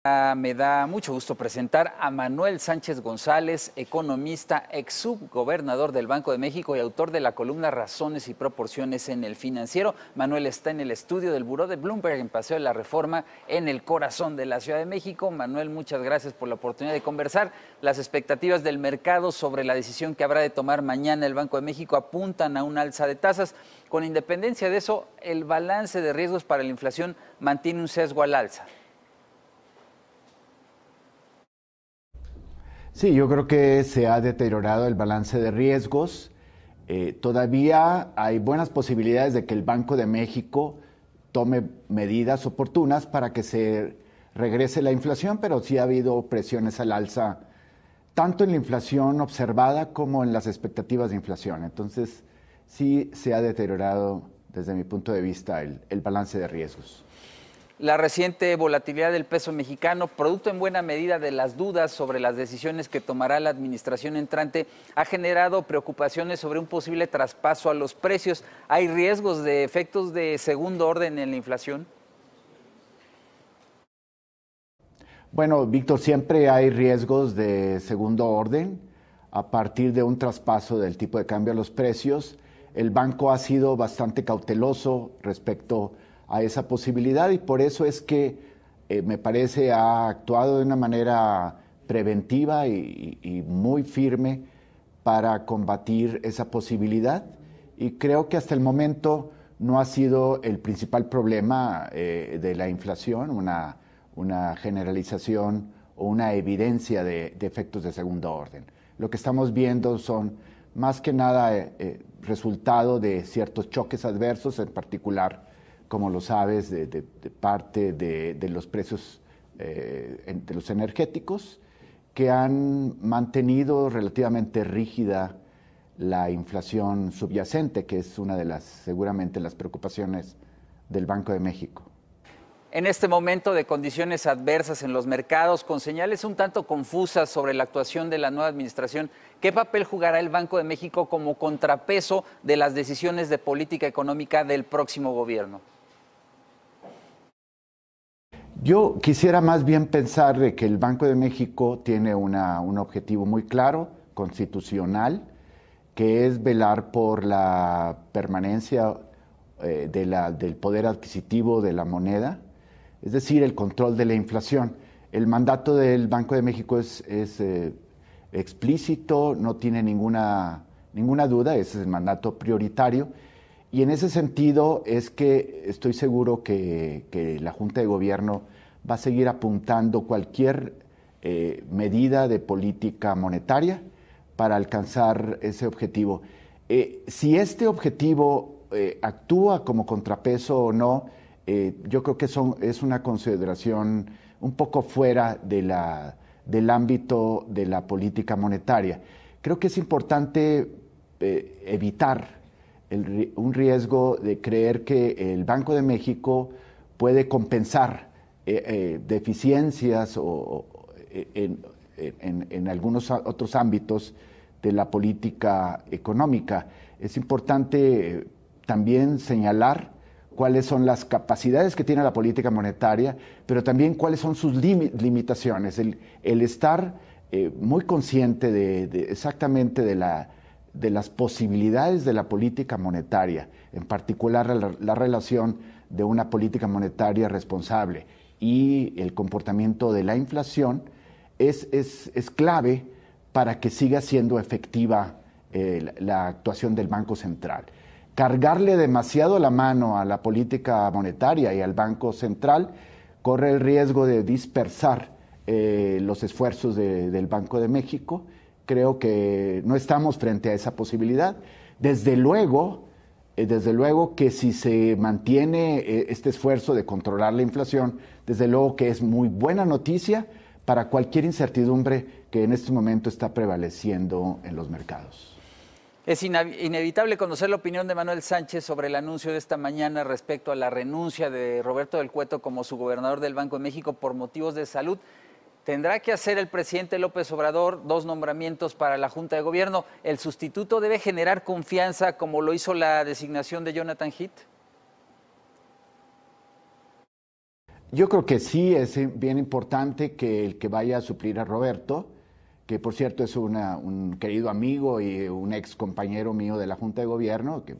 Me da mucho gusto presentar a Manuel Sánchez González, economista, ex subgobernador del Banco de México y autor de la columna Razones y Proporciones en El Financiero. Manuel está en el estudio del Buró de Bloomberg en Paseo de la Reforma, en el corazón de la Ciudad de México. Manuel, muchas gracias por la oportunidad de conversar. Las expectativas del mercado sobre la decisión que habrá de tomar mañana el Banco de México apuntan a un alza de tasas. Con independencia de eso, el balance de riesgos para la inflación mantiene un sesgo al alza. Sí, yo creo que se ha deteriorado el balance de riesgos. Todavía hay buenas posibilidades de que el Banco de México tome medidas oportunas para que se regrese la inflación, pero sí ha habido presiones al alza, tanto en la inflación observada como en las expectativas de inflación. Entonces, sí se ha deteriorado desde mi punto de vista el balance de riesgos. La reciente volatilidad del peso mexicano, producto en buena medida de las dudas sobre las decisiones que tomará la administración entrante, ha generado preocupaciones sobre un posible traspaso a los precios. ¿Hay riesgos de efectos de segundo orden en la inflación? Bueno, Víctor, siempre hay riesgos de segundo orden a partir de un traspaso del tipo de cambio a los precios. El banco ha sido bastante cauteloso respecto a esa posibilidad y por eso es que me parece ha actuado de una manera preventiva y muy firme para combatir esa posibilidad, y creo que hasta el momento no ha sido el principal problema de la inflación, una generalización o una evidencia de efectos de segundo orden. Lo que estamos viendo son más que nada resultado de ciertos choques adversos, en particular, como lo sabes, de parte de los precios de los energéticos, que han mantenido relativamente rígida la inflación subyacente, que es una de seguramente las preocupaciones del Banco de México. En este momento de condiciones adversas en los mercados, con señales un tanto confusas sobre la actuación de la nueva administración, ¿qué papel jugará el Banco de México como contrapeso de las decisiones de política económica del próximo gobierno? Yo quisiera más bien pensar de que el Banco de México tiene un objetivo muy claro, constitucional, que es velar por la permanencia del poder adquisitivo de la moneda, es decir, el control de la inflación. El mandato del Banco de México es explícito, no tiene ninguna duda, ese es el mandato prioritario. Y en ese sentido es que estoy seguro que la Junta de Gobierno va a seguir apuntando cualquier medida de política monetaria para alcanzar ese objetivo. Si este objetivo actúa como contrapeso o no, yo creo que es una consideración un poco fuera del ámbito de la política monetaria. Creo que es importante evitar un riesgo de creer que el Banco de México puede compensar deficiencias en algunos otros ámbitos de la política económica. Es importante también señalar cuáles son las capacidades que tiene la política monetaria, pero también cuáles son sus limitaciones. El estar muy consciente exactamente de las posibilidades de la política monetaria, en particular la relación de una política monetaria responsable y el comportamiento de la inflación, es clave para que siga siendo efectiva la actuación del Banco Central. Cargarle demasiado la mano a la política monetaria y al Banco Central corre el riesgo de dispersar los esfuerzos del Banco de México. Creo que no estamos frente a esa posibilidad. Desde luego que si se mantiene este esfuerzo de controlar la inflación, desde luego que es muy buena noticia para cualquier incertidumbre que en este momento está prevaleciendo en los mercados. Es inevitable conocer la opinión de Manuel Sánchez sobre el anuncio de esta mañana respecto a la renuncia de Roberto del Cueto como subgobernador del Banco de México por motivos de salud. ¿Tendrá que hacer el presidente López Obrador 2 nombramientos para la Junta de Gobierno? ¿El sustituto debe generar confianza como lo hizo la designación de Jonathan Heath? Yo creo que sí es bien importante que el que vaya a suplir a Roberto, que por cierto es un querido amigo y un ex compañero mío de la Junta de Gobierno, que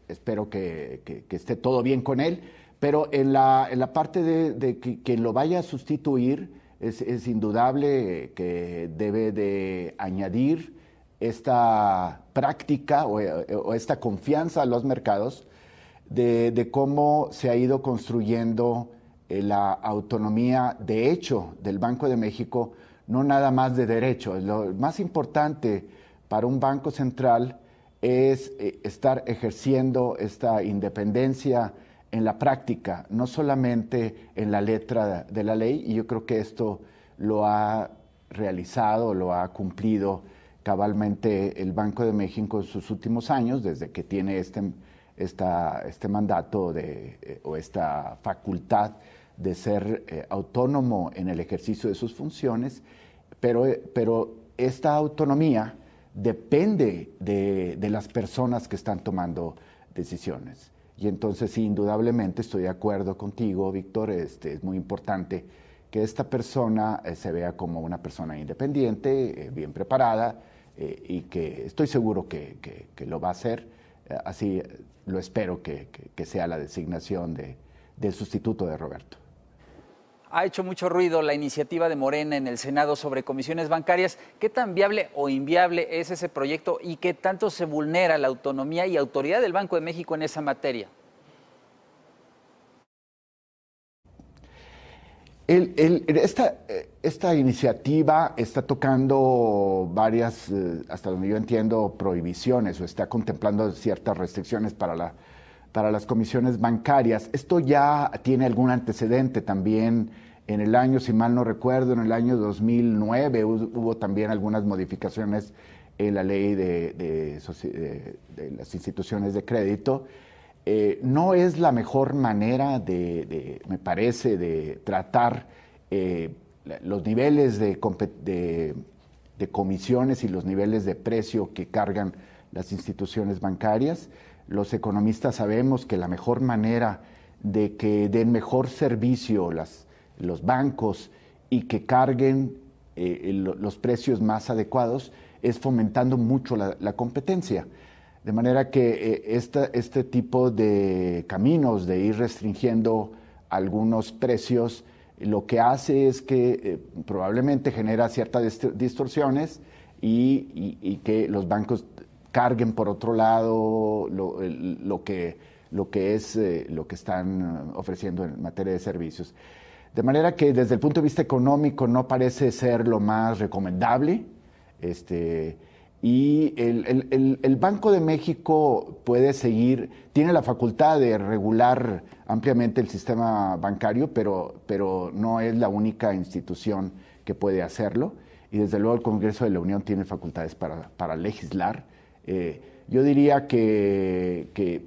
espero que esté todo bien con él, pero en la parte de que lo vaya a sustituir, es indudable que debe de añadir esta práctica o esta confianza a los mercados de cómo se ha ido construyendo la autonomía de hecho del Banco de México, no nada más de derecho. Lo más importante para un banco central es estar ejerciendo esta independencia en la práctica, no solamente en la letra de la ley, y yo creo que esto lo ha realizado, lo ha cumplido cabalmente el Banco de México en sus últimos años, desde que tiene este mandato o esta facultad de ser autónomo en el ejercicio de sus funciones, pero esta autonomía depende de las personas que están tomando decisiones. Y entonces, sí, indudablemente estoy de acuerdo contigo, Víctor, es muy importante que esta persona se vea como una persona independiente, bien preparada, y que estoy seguro que lo va a hacer. Así lo espero que sea la designación del sustituto de Roberto. Ha hecho mucho ruido la iniciativa de Morena en el Senado sobre comisiones bancarias. ¿Qué tan viable o inviable es ese proyecto y qué tanto se vulnera la autonomía y autoridad del Banco de México en esa materia? Esta iniciativa está tocando varias, hasta donde yo entiendo, prohibiciones o está contemplando ciertas restricciones para las comisiones bancarias. Esto ya tiene algún antecedente también en el año, si mal no recuerdo, en el año 2009 hubo también algunas modificaciones en la ley de las instituciones de crédito. No es la mejor manera me parece, de tratar los niveles de comisiones y los niveles de precio que cargan las instituciones bancarias. Los economistas sabemos que la mejor manera de que den mejor servicio los bancos y que carguen los precios más adecuados es fomentando mucho la competencia. De manera que este tipo de caminos de ir restringiendo algunos precios, lo que hace es que probablemente genera ciertas distorsiones y que los bancos carguen por otro lado lo que están ofreciendo en materia de servicios. De manera que desde el punto de vista económico no parece ser lo más recomendable. Y el Banco de México tiene la facultad de regular ampliamente el sistema bancario, pero no es la única institución que puede hacerlo. Y desde luego el Congreso de la Unión tiene facultades para legislar. Yo diría que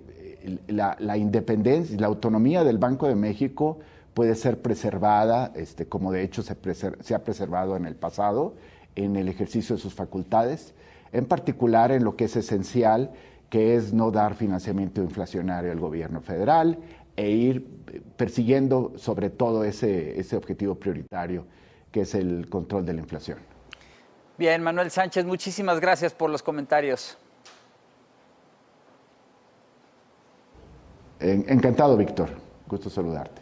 la independencia y la autonomía del Banco de México puede ser preservada, como de hecho se ha preservado en el pasado, en el ejercicio de sus facultades, en particular en lo que es esencial, que es no dar financiamiento inflacionario al gobierno federal e ir persiguiendo sobre todo ese objetivo prioritario, que es el control de la inflación. Bien, Manuel Sánchez, muchísimas gracias por los comentarios. Encantado, Víctor. Gusto saludarte.